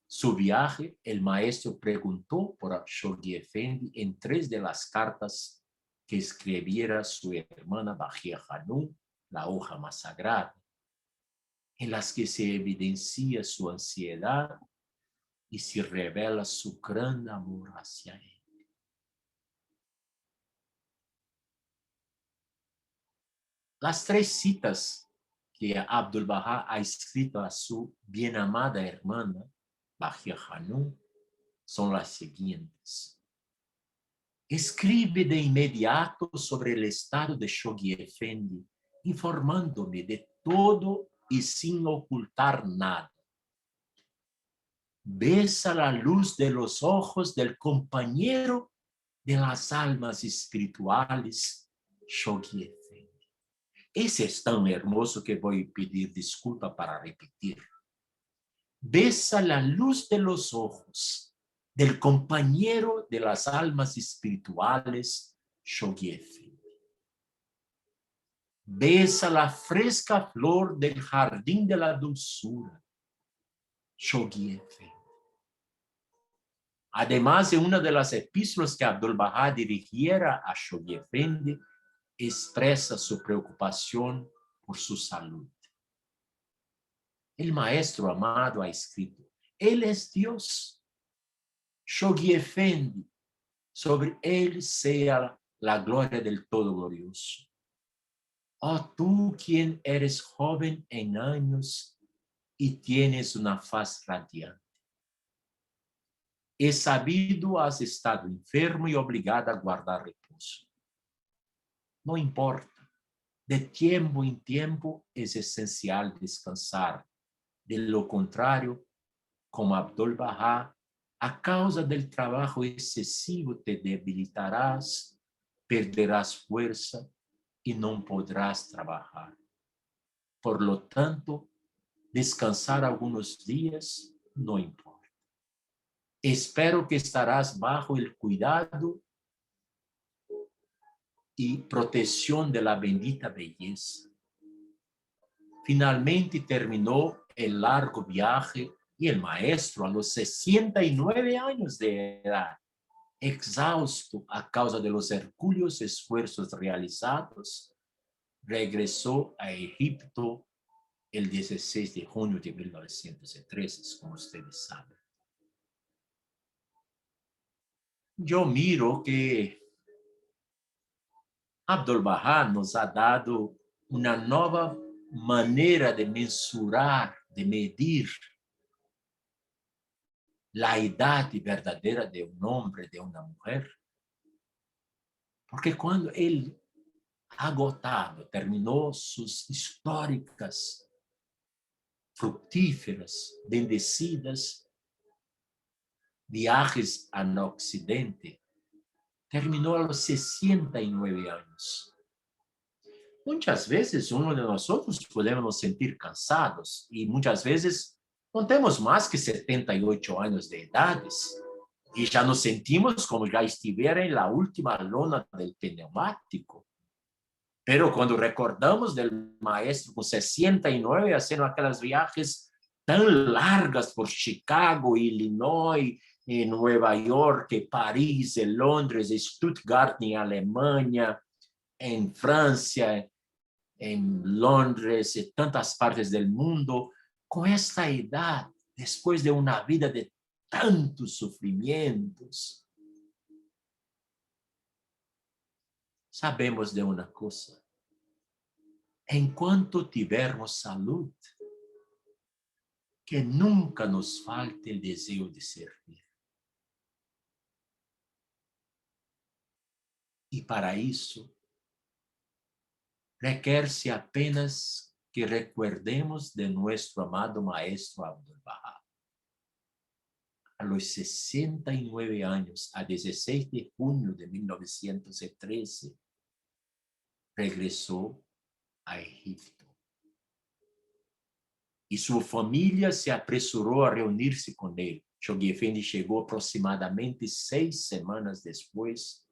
su viaje, el maestro preguntó por Shoghi Effendi en 3 de las cartas que escribiera su hermana Bajia Hanum, la hoja más sagrada, en las que se evidencia su ansiedad y se revela su gran amor hacia él. Las 3 citas que Abdul-Bahá ha escrito a su bien amada hermana, Bajia Hanum, son las siguientes. Escribe de inmediato sobre el estado de Shoghi Effendi, informándome de todo y sin ocultar nada. Besa la luz de los ojos del compañero de las almas espirituales, Shoghi Effendi. Ese es tan hermoso que voy a pedir disculpa para repetir. Besa la luz de los ojos del compañero de las almas espirituales, Shoghi Effendi. Besa la fresca flor del jardín de la dulzura, Shoghi Effendi. Además de una de las epístolas que Abdul-Bahá dirigiera a Shoghi Effendi, expresa su preocupación por su salud. El maestro amado ha escrito, Él es Dios. Shoghi Effendi, sobre él sea la gloria del Todo Glorioso. Oh tú quien eres joven en años y tienes una faz radiante. He sabido has estado enfermo y obligado a guardar reposo. No importa, de tiempo en tiempo es esencial descansar. De lo contrario, como Abdul-Bahá, a causa del trabajo excesivo te debilitarás, perderás fuerza y no podrás trabajar. Por lo tanto, descansar algunos días no importa. Espero que estarás bajo el cuidado y protección de la bendita belleza. Finalmente terminó el largo viaje Y el maestro, a los 69 años de edad, exhausto a causa de los hercúleos esfuerzos realizados, regresó a Egipto el 16 de junio de 1913, como ustedes saben. Yo miro que Abdu'l-Bahá nos ha dado una nueva manera de mensurar, de medir la edad verdadera de un hombre, de una mujer. Porque cuando él, agotado, terminó sus históricas, fructíferas, bendecidas viajes al occidente, terminó a los 69 años. Muchas veces uno de nosotros podemos nos sentir cansados y muchas veces no tenemos más que 78 años de edades y ya nos sentimos como ya estuviera en la última lona del pneumático. Pero cuando recordamos del maestro con 69 haciendo aquellos viajes tan largas por Chicago, Illinois, en Nueva York, París, Londres, Stuttgart en Alemania, en Francia, en Londres y tantas partes del mundo, con esta edad, después de una vida de tantos sufrimientos, sabemos de una cosa: en cuanto tivermos salud, que nunca nos falte el deseo de servir. Y para eso, requiere apenas que recuerdemos de nuestro amado maestro Abdu'l-Bahá. A los 69 años, a 16 de junio de 1913, regresó a Egipto. Y su familia se apresuró a reunirse con él. Shoghi Effendi llegó aproximadamente 6 semanas después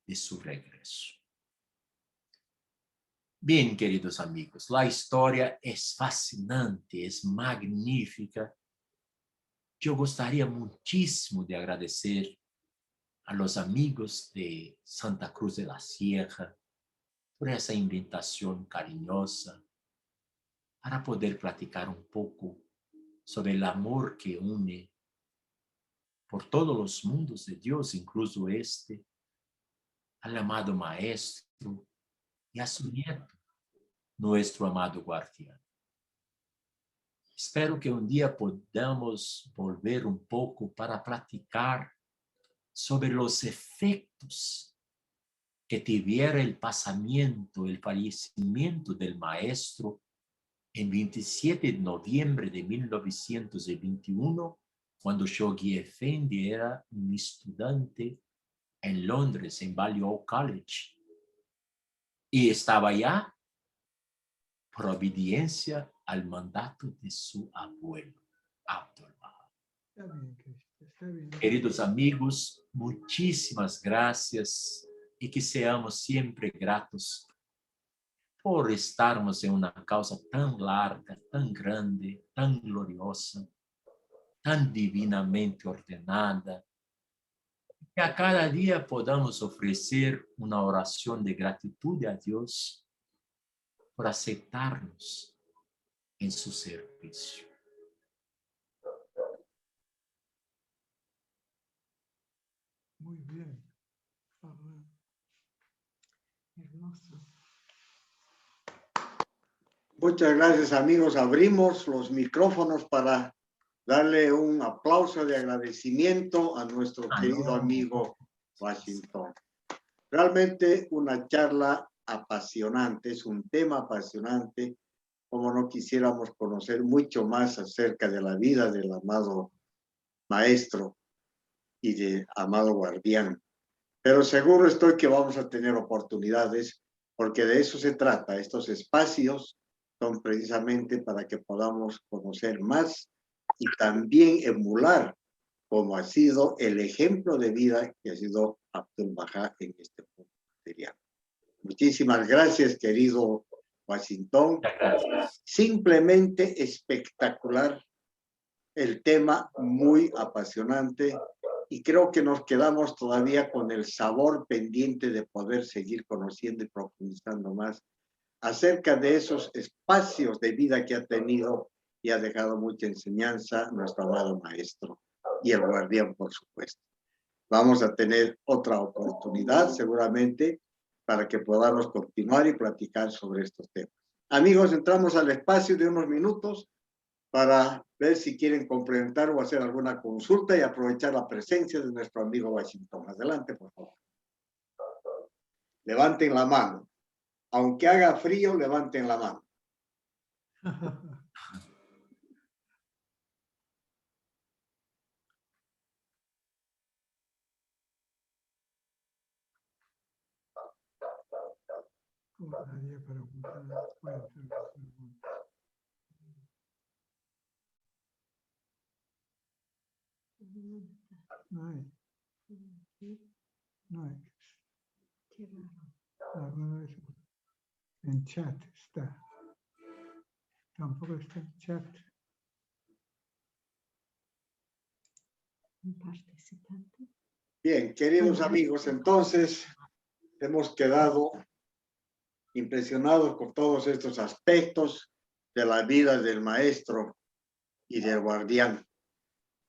de su regreso. Bien, queridos amigos, la historia es fascinante, es magnífica. Yo gustaría muchísimo de agradecer a los amigos de Santa Cruz de la Sierra por esa invitación cariñosa para poder platicar un poco sobre el amor que une por todos los mundos de Dios, incluso este, al amado Maestro y a su nieto, nuestro amado guardián. Espero que un día podamos volver un poco para platicar sobre los efectos que tuviera el pasamiento, el fallecimiento del maestro en 27 de noviembre de 1921, cuando Shoghi Effendi era un estudiante en Londres, en Balliol College, y estaba allá por obediencia al mandato de su abuelo, Abdu'l-Bahá. Está bien. Queridos amigos, muchísimas gracias y que seamos siempre gratos por estarmos en una causa tan larga, tan grande, tan gloriosa, tan divinamente ordenada, que a cada día podamos ofrecer una oración de gratitud a Dios por aceptarnos en su servicio. Muy bien. Hermoso. Muchas gracias, amigos. Abrimos los micrófonos para darle un aplauso de agradecimiento a nuestro querido amigo Washington. Realmente una charla apasionante, es un tema apasionante, como no quisiéramos conocer mucho más acerca de la vida del amado maestro y de amado guardián. Pero seguro estoy que vamos a tener oportunidades, porque de eso se trata. Estos espacios son precisamente para que podamos conocer más y también emular como ha sido el ejemplo de vida que ha sido Abdu'l-Bahá en este mundo material. Muchísimas gracias, querido Washington. Muchas gracias. Simplemente espectacular el tema muy apasionante y creo que nos quedamos todavía con el sabor pendiente de poder seguir conociendo y profundizando más acerca de esos espacios de vida que ha tenido y ha dejado mucha enseñanza nuestro amado maestro y el guardián, por supuesto. Vamos a tener otra oportunidad seguramente para que podamos continuar y platicar sobre estos temas. Amigos, entramos al espacio de unos minutos para ver si quieren complementar o hacer alguna consulta y aprovechar la presencia de nuestro amigo Washington. Adelante, por favor. Levanten la mano. Aunque haga frío, levanten la mano. ¿Cómo haría para juntar las cuentas? No hay. No hay. Alguna vez en chat está. Tampoco está en chat. Un participante. Bien, queridos amigos, entonces hemos quedado impresionados con todos estos aspectos de la vida del maestro y del guardián.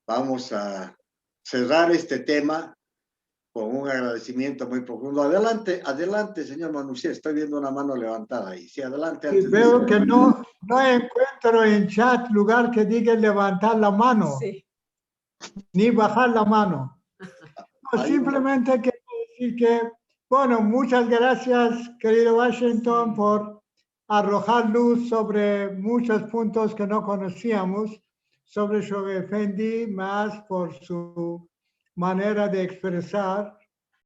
Vamos a cerrar este tema con un agradecimiento muy profundo. Adelante, adelante, señor Manuchet. Estoy viendo una mano levantada ahí. Sí, adelante. Y veo que no encuentro en chat lugar que diga levantar la mano, Sí. ni bajar la mano. No, simplemente quiero decir que, bueno, muchas gracias, querido Washington, por arrojar luz sobre muchos puntos que no conocíamos, sobre Shoghi Effendi, más por su manera de expresar